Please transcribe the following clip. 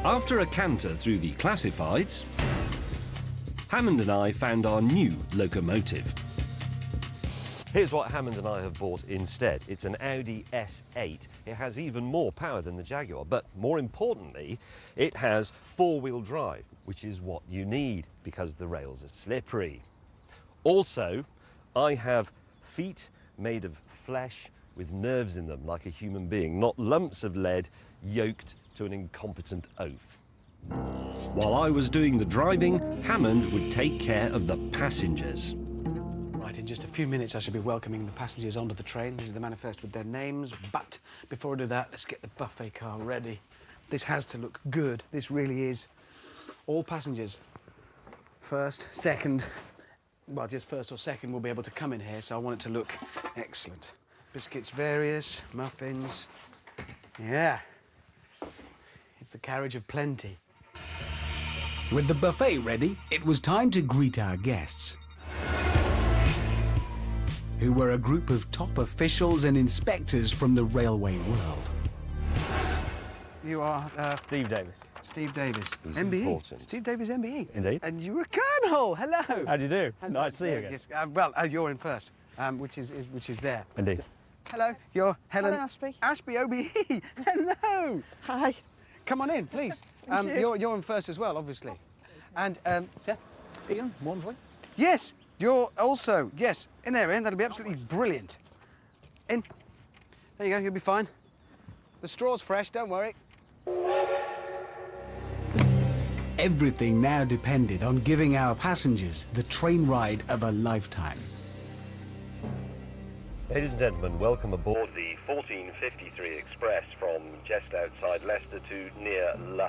After a canter through the classifieds, Hammond and I found our new locomotive. Here's what Hammond and I have bought instead. It's an Audi S8. It has even more power than the Jaguar, but more importantly, it has four-wheel drive, which is what you need because the rails are slippery. Also, I have feet made of flesh with nerves in them like a human being, not lumps of lead yoked to an incompetent oaf. While I was doing the driving, Hammond would take care of the passengers. Right, in just a few minutes I shall be welcoming the passengers onto the train. This is the manifest with their names, but before I do that, let's get the buffet car ready. This has to look good, this really is. All passengers, first, second, well, just first or second will be able to come in here, so I want it to look excellent. Biscuits various, muffins, yeah. It's the carriage of plenty. With the buffet ready, it was time to greet our guests, who were a group of top officials and inspectors from the railway world. You are... Steve Davis. Steve Davis, Who's MBE. important. Steve Davis, MBE. Indeed. And you're a colonel. Hello. How do you do? Hello. Nice to see you again. Yes, well, you're in first, which is there. Indeed. Hello. You're Helen. Hello, Ashby. Ashby, OBE. Hello. Hi. Come on in, please. Thank you. You're in first as well, obviously. And Seth, Ian, Walmsley. yes, you're also in there, Ian. That'll be absolutely brilliant. In. There you go. You'll be fine. The straw's fresh. Don't worry. Everything now depended on giving our passengers the train ride of a lifetime. Ladies and gentlemen, welcome aboard the 1453 Express from just outside Leicester to near La